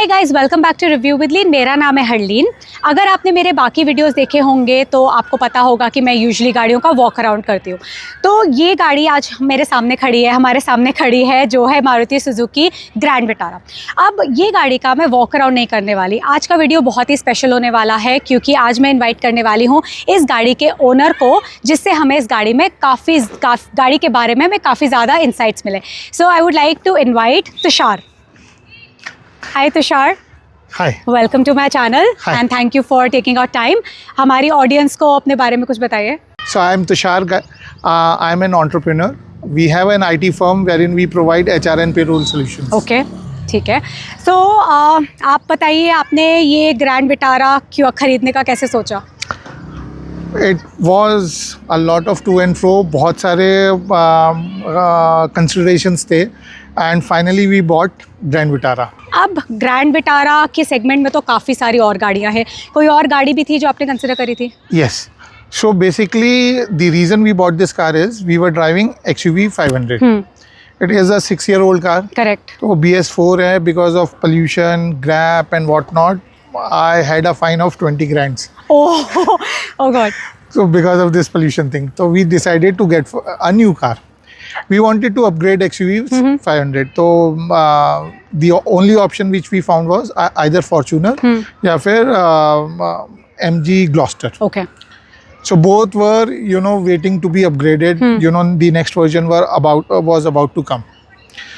Hi guys, welcome back to review with Lean. मेरा नाम है हरलीन। अगर आपने मेरे बाकी वीडियोस देखे होंगे तो आपको पता होगा कि मैं यूजुअली गाड़ियों का वॉक अराउंड करती हूँ। तो ये गाड़ी आज मेरे सामने खड़ी है, हमारे सामने खड़ी है, जो है मारुति सुजुकी ग्रैंड विटारा। अब ये गाड़ी का मैं वॉक अराउंड नहीं करने वाली। आज का वीडियो बहुत ही स्पेशल होने वाला है क्योंकि आज मैं इन्वाइट करने वाली हूँ इस गाड़ी के ओनर को, जिससे हमें इस गाड़ी में गाड़ी के बारे में काफ़ी ज़्यादा इंसाइट्स मिले। So I would like to invite Tushar. Hi Tushar. Hi. Welcome to my channel Hi. And thank you for taking out time. हमारी ऑडियंस को अपने बारे में कुछ बताइए। So I am Tushar. I am an entrepreneur. We have an IT firm wherein we provide HR and payroll solutions. Okay, ठीक है। सो आप बताइए, आपने ये ग्रैंड विटारा क्यों खरीदने का कैसे सोचा? It was a lot of to and fro. बहुत सारे considerations थे and finally we bought Grand Vitara. अब ग्रैंड विटारा के सेगमेंट में तो काफ़ी सारी और गाड़ियाँ हैं। कोई और गाड़ी भी थी जो आपने कंसिडर करी थी? Yes. So basically the reason we bought this car is we were driving XUV 500. It is a 6-year-old car. Correct. तो BS4 है, because of pollution, GRAP and whatnot. I had a fine of 20 grand. Oh God. So because of this pollution thing, so we decided to get a new car. We wanted to upgrade XUV 500. So the only option which we found was either Fortuner या फिर MG Gloster. Okay. So both were, waiting to be upgraded. The next version was about to come.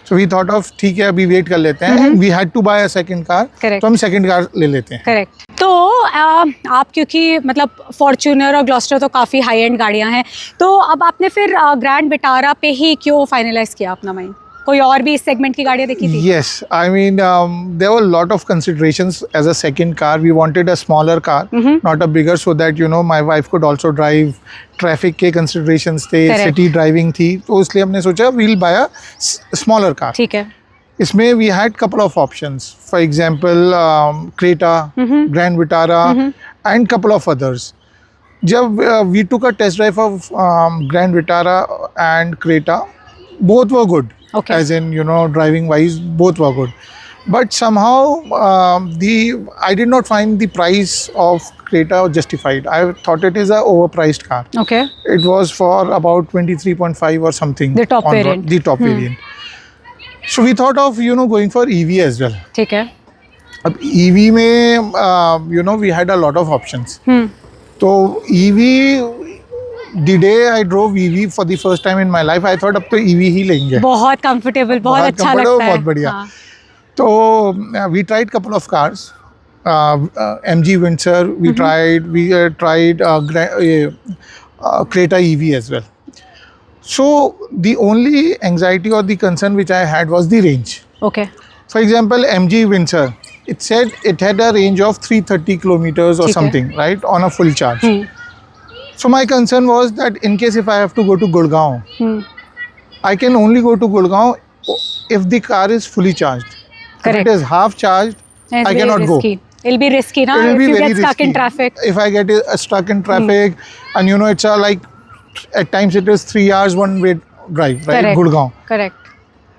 So we thought of ठीक है, अभी wait कर लेते हैं. And we had to buy a second car. Correct. तो हम second car ले लेते हैं. करेक्ट। तो आप क्योंकि मतलब फॉर्च्यूनर और ग्लॉस्टर तो काफ़ी हाई एंड गाड़ियाँ हैं, तो अब आपने फिर ग्रैंड विटारा पे ही क्यों फाइनलाइज किया अपना माइंड? कोई और भी इस सेगमेंट की गाड़ियाँ देखी थी? Yes, I mean there were a lot of considerations as a second car. We wanted a smaller car, not a bigger, so that my wife could also drive. Traffic के considerations थे, city driving थी, तो इसलिए हमने सोचा we'll buy a smaller car. ठीक है। इसमें we had couple of options. For example, Creta, Grand Vitara, and couple of others. जब we took a test drive of Grand Vitara and Creta, both were good. Okay. As in, driving wise, both were good. But somehow I did not find the price of Creta justified. I thought it is a overpriced car. Okay. It was for about 23.5 or something. The top variant. The top variant. So we thought of, going for EV as well. ठीक है। अब EV में, we had a lot of options. तो EV, the day I drove EV for the first time in my life, I thought अब तो EV ही लेंगे. बहुत comfortable, बहुत अच्छा लगता है। बहुत बढ़िया। हाँ. तो we tried couple of cars. MG Windsor, we tried Creta EV as well. So the only anxiety or the concern which I had was the range. Okay. For example, MG Windsor, it said it had a range of 330 kilometers or something, right, on a full charge. So my concern was that in case if I have to go to Gurgaon, I can only go to Gurgaon if the car is fully charged. Correct. If it is half charged, I cannot go. It'll be risky, na? It will be if you very get stuck risky. in traffic. If I get stuck in traffic, and it's like at times it is 3 hours one way drive, right? Correct. Gurgaon. Correct.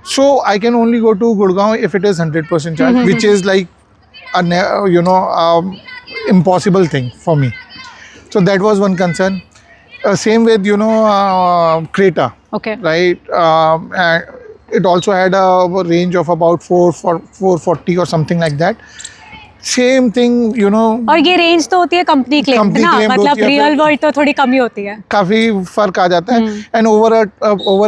So I can only go to Gurgaon if it is 100% charged, which is like impossible thing for me. So that was one concern. Same with Creta. Okay. Right. And it also had a range of about 440 or something like that. Same thing, और ये range तो होती है company claim ना, मतलब real world तो थोड़ी कमी होती है। काफी फर्क आ जाता है and over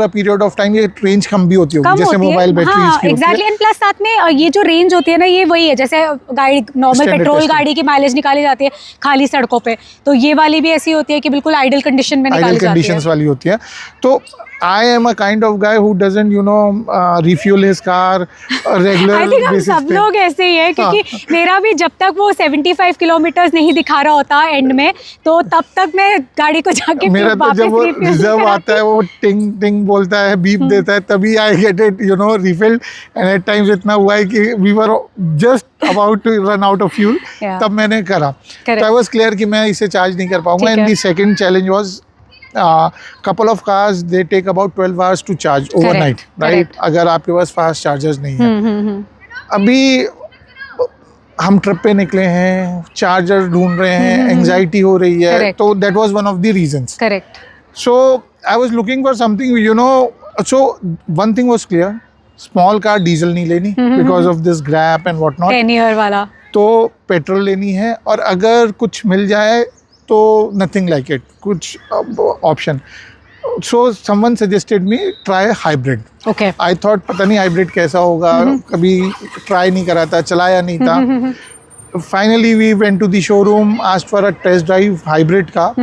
a period of time ये रेंज कम भी होती होगी, जैसे मोबाइल बैटरीज की। एग्जैक्टली। एंड प्लस साथ में ये जो रेंज होती है ना, ये वही है जैसे गाड़ी नॉर्मल पेट्रोल गाड़ी की माइलेज निकाली जाती है खाली सड़कों पे, तो ये वाली भी ऐसी होती है कि बिल्कुल आइडल कंडीशन में निकाली जाती है। कंडीशंस वाली होती है। तो I am a kind of guy who doesn't, refuel his car regular I think हम basis सब पे। लोग ऐसे ही है, क्योंकि मेरा भी जब तक वो 75 किलोमीटर्स नहीं दिखा रहा होता एंड में, तो तब तक मैं गाड़ी को जाके मेरा तो जब वो रिजर्व आता है, वो टिंग टिंग बोलता है, बीप देता है, तभी I get it refilled. And at times इतना हुआ है कि we were just about to run out of fuel, तब मैंने करा। तो आई वाज क्लियर कि मैं इसे चार्ज नहीं कर पाऊंगा। And the second challenge was couple of cars they take about 12 hours to charge overnight, right? अगर आपके पास फास्ट चार्जर्स नहीं है। अभी हम ट्रिप पे निकले हैं, चार्जर ढूंढ रहे हैं, एंजाइटी हो रही है, Correct. तो that was one of the reasons. Correct. So I was looking for something, you know. So one thing was clear, small car diesel नहीं लेनी because of this grab and whatnot. 10 year वाला. तो petrol लेनी है, और अगर कुछ मिल जाए तो nothing like it, कुछ option. So someone suggested me try hybrid. Okay. I thought पता नहीं हाइब्रिड कैसा होगा, कभी ट्राई नहीं करा था, चलाया नहीं था. Finally we went to the showroom, asked for a test drive hybrid का,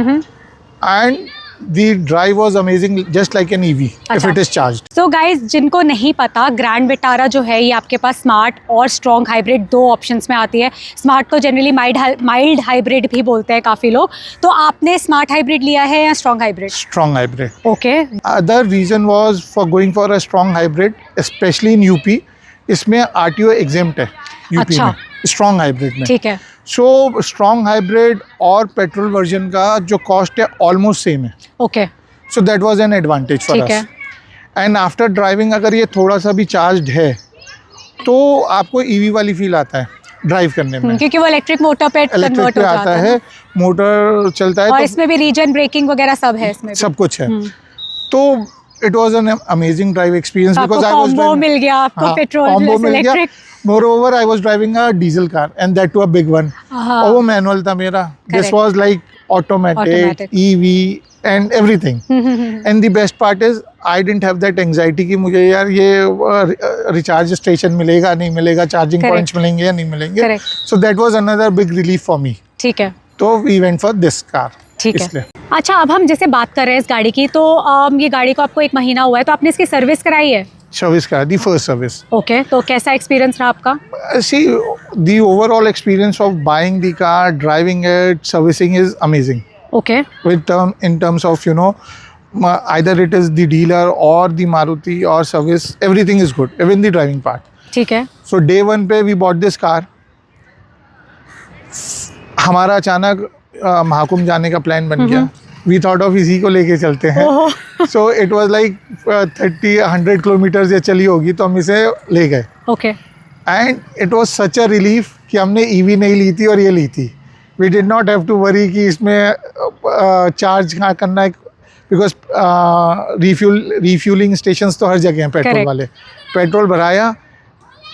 and the drive was amazing, just like an EV if it is charged. So guys, जिनको नहीं पता, ग्रैंड विटारा जो है ये आपके पास स्मार्ट और स्ट्रॉन्ग हाइब्रिड दो ऑप्शंस में आती है. स्मार्ट को जनरली माइल्ड हाइब्रिड भी बोलते हैं काफ़ी लोग. तो आपने स्मार्ट हाइब्रिड लिया है या strong hybrid? Strong hybrid. Okay. Other reason was for going for a strong hybrid, especially in UP. इसमें RTO exempt है UP अच्छा. में, स्ट्रॉन्ग हाइब्रिड में. ठीक है. सो स्ट्रॉन्ग हाइब्रिड और पेट्रोल वर्जन का जो कॉस्ट है ऑलमोस्ट सेम है. Okay. So that was an advantage for ठीक है. अस. एंड आफ्टर ड्राइविंग अगर ये थोड़ा सा भी चार्ज्ड है तो आपको ईवी वाली फील आता है ड्राइव करने में. क्योंकि वो इलेक्ट्रिक मोटर पे इलेक्ट्रिक कन्वर्ट पे हो आता जाता है, मोटर चलता है, और तो इसमें भी रीजन ब्रेकिंग वगैरह सब है इसमें भी. सब कुछ है. तो it was an amazing drive experience आपको बिकॉज आई वाज कॉम्बो मिल गया, आपको petrol plus electric. Moreover, I was driving a diesel car, and that too a big one. हाँ. और वो मैनुअल था मेरा. This Correct. was like automatic, EV and everything. And the best part is I didn't have that anxiety कि मुझे यार ये recharge station मिलेगा नहीं मिलेगा, चार्जिंग Correct. पॉइंट्स मिलेंगे या नहीं मिलेंगे. Correct. So that was another big relief for me. ठीक है. तो we went for this car. ठीक है. इसलिए. अच्छा, अब हम जैसे बात कर रहे हैं इस गाड़ी की, तो ये गाड़ी को आपको 1 महीना हुआ है, तो आपने इसकी सर्विस कराई है? सर्विस करा दी, फर्स्ट सर्विस. ओके. तो कैसा एक्सपीरियंस रहा आपका? See, the overall experience of buying the car, driving it, servicing is amazing. Okay. In terms of, you know, either it is the dealer or the Maruti or service, everything is good, even the driving part. ठीक है. So day one पे we bought this car. हमारा अचानक महाकुंभ जाने का plan बन गया. We thought of इसी को लेके चलते हैं. So it was like 30-100 kilometre ये चली होगी, तो हम इसे ले गए. Okay. And it was such a relief कि हमने EV नहीं ली थी और ये ली थी. We did not have to worry कि इसमें चार्ज कहाँ करना है, बिकॉज रिफ्यूलिंग स्टेशंस तो हर जगह हैं पेट्रोल Correct. वाले. पेट्रोल भराया,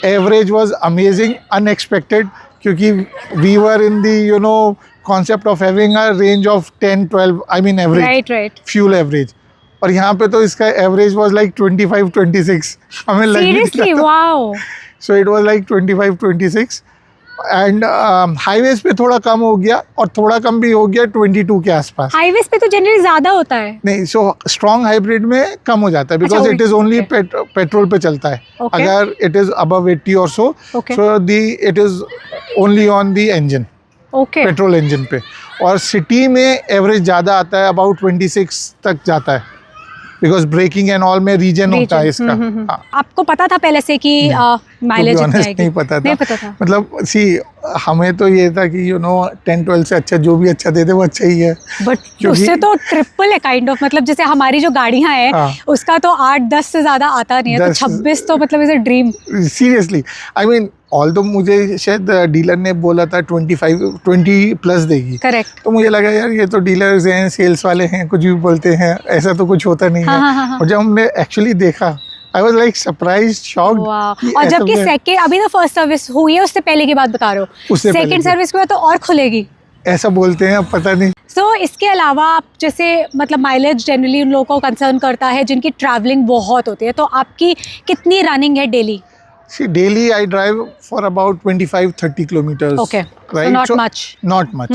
एवरेज वाज अमेजिंग, अनएक्सपेक्टेड, क्योंकि we were in the you know concept of having a range of 10-12, I mean average, right. Fuel average. और यहाँ पे तो इसका एवरेज वाज लाइक 25-26. हमें लग ही नहीं सीरियसली? रहा था. Wow. So it was like 25-26. And highways पे थोड़ा कम हो गया, और थोड़ा कम भी हो गया 22 के आसपास. हाईवेज पे तो जनरली ज्यादा होता है. नहीं, सो स्ट्रॉन्ग हाइब्रिड में कम हो जाता है, बिकॉज अच्छा, it is only okay. Petrol पे चलता है. Okay. अगर इट इज अबव 80 और सो, Okay. So the it is only on the engine, okay. Petrol engine पे. और सिटी में एवरेज ज़्यादा आता है, अबाउट 26 तक जाता है, बिकॉज ब्रेकिंग एंड ऑल में रीजन होता है इसका. हाँ. आपको पता था पहले से कि माइलेज इतना आएगी? नहीं पता था. नहीं पता था. मतलब सी, हमें तो ये था कि यू नो 10-12 से अच्छा जो भी अच्छा दे दे वो अच्छा ही है. बट क्योंकि- उससे तो ट्रिपल है काइंड ऑफ. मतलब जैसे हमारी जो गाड़ियां हैं, हाँ. उसका तो 8-10 से ज्यादा आता नहीं है, तो 10 26 तो मतलब is a dream. Seriously, I mean although मुझे शायद डीलर ने बोला था 20 प्लस देगी. करेक्ट. तो मुझे लगा यार ये तो डीलर्स हैं, सेल्स वाले हैं, कुछ भी बोलते हैं, ऐसा तो कुछ होता नहीं हाँ, हाँ, है. हाँ. और जब हमने एक्चुअली देखा, I was like surprised, shocked. वाह. और जबकि सेकंड, अभी तो फर्स्ट सर्विस हुई है, उससे पहले की बात बता रहे हो, उससे पहले सेकंड की. सर्विस के बाद तो और खुलेगी. ऐसा बोलते हैं, अब पता नहीं. सो इसके अलावा आप जैसे, मतलब माइलेज जनरली उन लोगों को कंसर्न करता है जिनकी ट्रैवलिंग बहुत होती है, तो आपकी कितनी रनिंग है daily? See, daily I drive for about 25-30 kilometers. Okay. Right? So not much. Not much.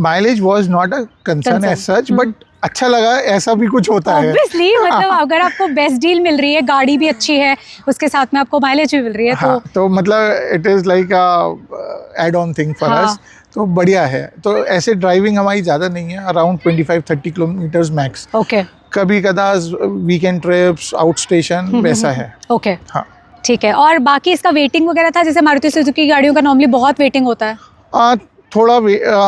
Mileage was not a concern as such, but अच्छा लगा, ऐसा भी कुछ होता है. Obviously, मतलब अगर आपको बेस्ट डील मिल रही है, गाड़ी भी अच्छी है, उसके साथ में आपको माइलेज भी मिल रही है, हाँ, तो मतलब it is like a add on thing for us. तो बढ़िया है. तो ऐसे ड्राइविंग हमारी ज़्यादा नहीं है, अराउंड 25-30 किलोमीटर्स मैक्स. ओके. कभी कदार वीकेंड ट्रिप्स, आउट स्टेशन, वैसा है. ओके. हाँ. ठीक है. और बाकी इसका वेटिंग वगैरह था, जैसे मारुति सुजुकी की गाड़ियों का नॉर्मली बहुत वेटिंग होता है? थोड़ा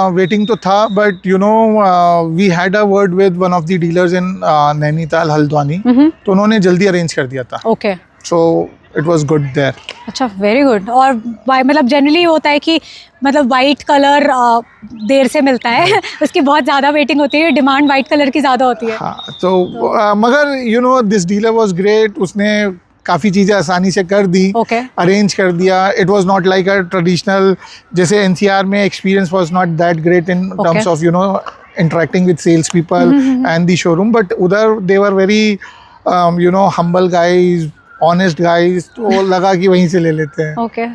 वेटिंग तो था, but you know we had a word with one of the dealers in Nainital, Haldwani. तो उन्होंने जल्दी अरेंज कर दिया था. Okay. So it was good there. अच्छा, वेरी गुड। और मतलब जनरली होता है कि मतलब वाइट कलर देर से मिलता है उसकी बहुत ज़्यादा वेटिंग होती है, डिमांड वाइट कलर की ज़्यादा होती है। हाँ, तो मगर you know this dealer was great, उसने काफ़ी चीज़ें आसानी से कर दी, अरेंज कर दिया। It was not like a traditional, जैसे एनसीआर में experience was not that great in terms of you know interacting with sales people and the showroom, but उधर they were very you know humble guys, honest guys, तो लगा कि वहीं से ले लेते हैं। ओके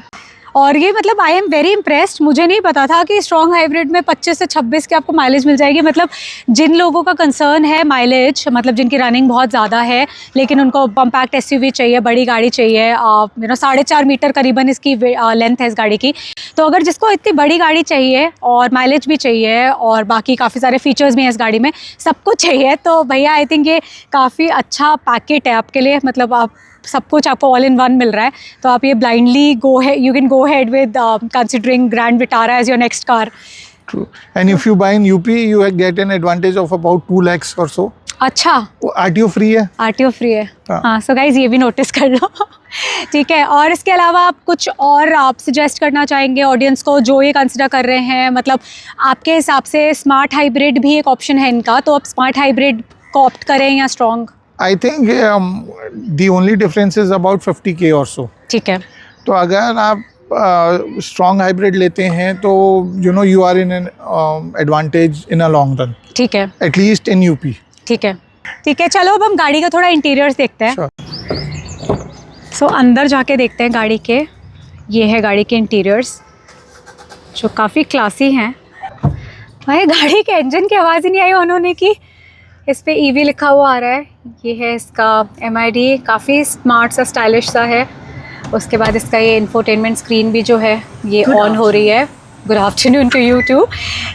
और ये मतलब आई एम वेरी इम्प्रेस्ड, मुझे नहीं पता था कि स्ट्रॉन्ग हाइब्रिड में 25 से 26 की आपको माइलेज मिल जाएगी। मतलब जिन लोगों का कंसर्न है माइलेज, मतलब जिनकी रनिंग बहुत ज़्यादा है लेकिन उनको कॉम्पैक्ट एसयूवी चाहिए, बड़ी गाड़ी चाहिए, यू नो 4.5 मीटर करीबन इसकी लेंथ है इस गाड़ी की, तो अगर जिसको इतनी बड़ी गाड़ी चाहिए और माइलेज भी चाहिए और बाकी काफ़ी सारे फीचर्स भी हैं इस गाड़ी में, सब कुछ चाहिए, तो भैया आई थिंक ये काफ़ी अच्छा पैकेट है आपके लिए। मतलब आप सब कुछ आपको ऑल इन वन मिल रहा है, तो आप ये blindly you can go head with considering Grand Vitara as your next car. True. And if you buy in UP, you get an advantage of about 2 lakhs or so. अच्छा, RTO free है। RTO free है, हाँ। हाँ। So guys ये भी notice कर लो ठीक है। और इसके अलावा आप कुछ और आप सजेस्ट करना चाहेंगे ऑडियंस को जो ये कंसिडर कर रहे हैं? मतलब आपके हिसाब से स्मार्ट हाइब्रिड भी एक ऑप्शन है इनका, तो आप स्मार्ट हाइब्रिड को ऑप्ट करें या strong? I think the only difference is about 50K or so. ठीक है। तो अगर आप स्ट्रॉन्ग हाइब्रिड लेते हैं तो you know you are in an advantage in a long run, ठीक है, एटलीस्ट इन यूपी। ठीक है, ठीक है। चलो अब हम गाड़ी का थोड़ा इंटीरियर्स देखते हैं। सो अंदर जाके देखते हैं गाड़ी के। ये है गाड़ी के इंटीरियर्स जो काफ़ी क्लासी हैं। भाई गाड़ी के इंजन की आवाज़ ही नहीं आई उन्होंने की। इस पे EV लिखा हुआ आ रहा है। ये है इसका MID, काफ़ी स्मार्ट सा स्टाइलिश सा है। उसके बाद इसका ये इंफोटेनमेंट स्क्रीन भी जो है ये ऑन हो रही है। Good afternoon to you too.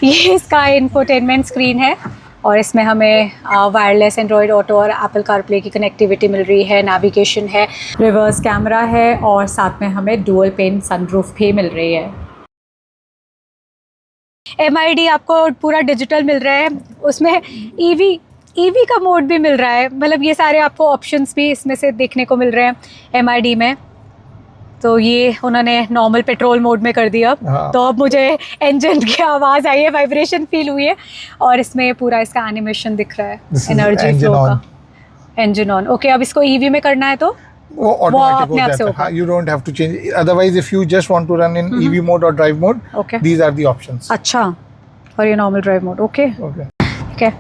ये इसका इंफोटेनमेंट स्क्रीन है और इसमें हमें वायरलेस एंड्रॉयड ऑटो और एप्पल कारप्ले की कनेक्टिविटी मिल रही है, नेविगेशन है, रिवर्स कैमरा है और साथ में हमें डुअल पेन सनरूफ भी मिल रही है। MID आपको पूरा डिजिटल मिल रहा है, उसमें EV का मोड भी मिल रहा है। मतलब ये सारे आपको ऑप्शंस भी इसमें से देखने को मिल रहे हैं MID में। तो ये उन्होंने नॉर्मल पेट्रोल मोड में कर दिया। हाँ। तो अब मुझे इंजन की आवाज़ आई है, वाइब्रेशन फील हुई है और इसमें पूरा इसका एनिमेशन दिख रहा है, एनर्जी फ्लो का। Engine on. ओके, अब इसको EV में करना है तो वो ऑटोमेटिक हो जाता है। You don't have to change. Otherwise, if you just want to run in EV mode or drive mode, okay, these are the options. अच्छा, और ये normal drive mode. Okay, Okay. ठीक है।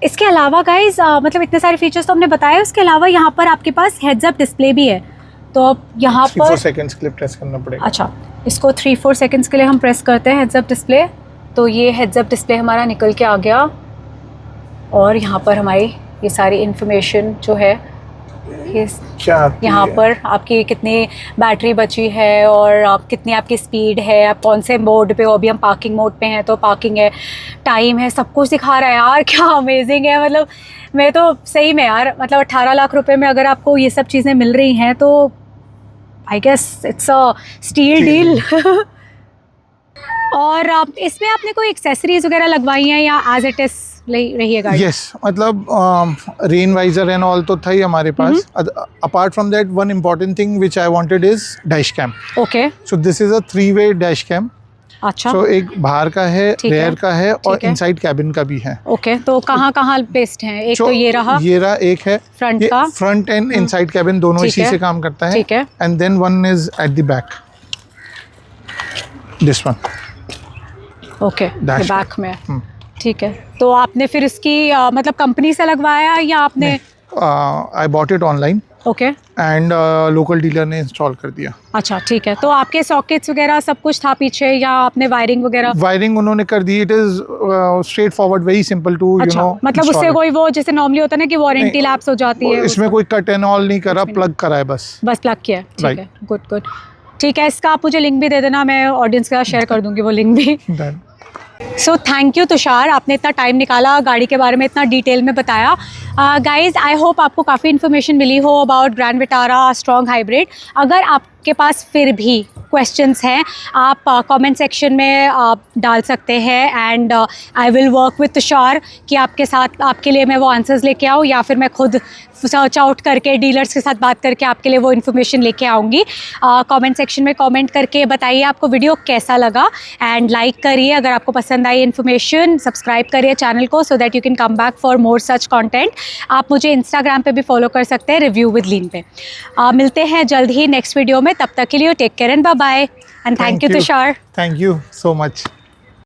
इसके अलावा गाइज मतलब इतने सारे फीचर्स तो हमने बताया, उसके अलावा यहाँ पर आपके पास हेड्स अप डिस्प्ले भी है। तो अब यहाँ पर 3-4 सेकंड्स के लिए प्रेस करना पड़ेगा। अच्छा, इसको 3-4 सेकंड्स के लिए हम प्रेस करते हैं हेड्स अप डिस्प्ले, तो ये हेड्स अप डिस्प्ले हमारा निकल के आ गया और यहाँ पर हमारी ये सारी इन्फॉर्मेशन जो है यहाँ पर आपकी कितनी बैटरी बची है और आप कितनी आपकी स्पीड है, आप कौन से मोड पे हो। अभी हम पार्किंग मोड पे हैं तो पार्किंग है, टाइम है, सब कुछ दिखा रहा है यार। क्या अमेजिंग है। मतलब मैं तो सही में यार, मतलब 18 लाख रुपए में अगर आपको ये सब चीज़ें मिल रही हैं तो I guess it's a steal deal और इसमें आपने कोई एक्सेसरीज वगैरह लगवाई हैं या एज इट इज रही है गाड़ी? यस, मतलब रेन वाइजर एंड ऑल तो था ही हमारे पास। Apart from that one important thing which I wanted is dash cam. Okay, so this is a 3-way dash cam. अच्छा, सो एक बाहर का है, रेयर का है और इनसाइड कैबिन का भी है। ओके, तो कहाँ बेस्ड है? एक तो ये रहा एक है फ्रंट का, फ्रंट एंड इनसाइड कैबिन दोनों इसी से काम करता है। ठीक है, and then one is at the back, this one. Okay, back में। ठीक है, तो आपने फिर इसकी मतलब कंपनी से लगवाया या आपने? I bought it online. Okay, and local dealer ने इंस्टॉल कर दिया। अच्छा, ठीक है। तो आपके सॉकेट्स वगैरह सब कुछ था पीछे या आपने वायरिंग वगैरह? वायरिंग उन्होंने कर दी। It is straight forward, very simple to you know. मतलब उससे कोई वो जैसे नॉर्मली होता है ना कि वारंटी लैप्स हो जाती है, इसमें कोई कट एंड ऑल नहीं करा, प्लग करा है बस प्लग किया। ठीक है, गुड। ठीक है, इसका आप मुझे लिंक भी दे देना, मैं ऑडियंस के साथ शेयर कर दूंगी वो लिंक भी। सो थैंक यू तुषार, आपने इतना टाइम निकाला, गाड़ी के बारे में इतना डिटेल में बताया। गाइज आई होप आपको काफ़ी इन्फॉर्मेशन मिली हो about grand Vitara strong hybrid. अगर आपके पास फिर भी क्वेश्चंस हैं आप कमेंट सेक्शन में डाल सकते हैं and I will work with Tushar कि आपके साथ आपके लिए मैं वो आंसर्स लेके आऊँ या फिर मैं खुद सर्च आउट करके डीलर्स के साथ बात करके आपके लिए वो इन्फॉर्मेशन लेके आऊँगी। कमेंट सेक्शन में कमेंट करके बताइए आपको वीडियो कैसा लगा एंड लाइक करिए अगर आपको पसंद आई इन्फॉर्मेशन, सब्सक्राइब करिए चैनल को so that you can come back for more such content. आप मुझे इंस्टाग्राम पे भी फॉलो कर सकते हैं रिव्यू विद लीन पे। मिलते हैं जल्द ही नेक्स्ट वीडियो में, तब तक के लिए take care and bye bye and thank you Tushar. Thank you so much.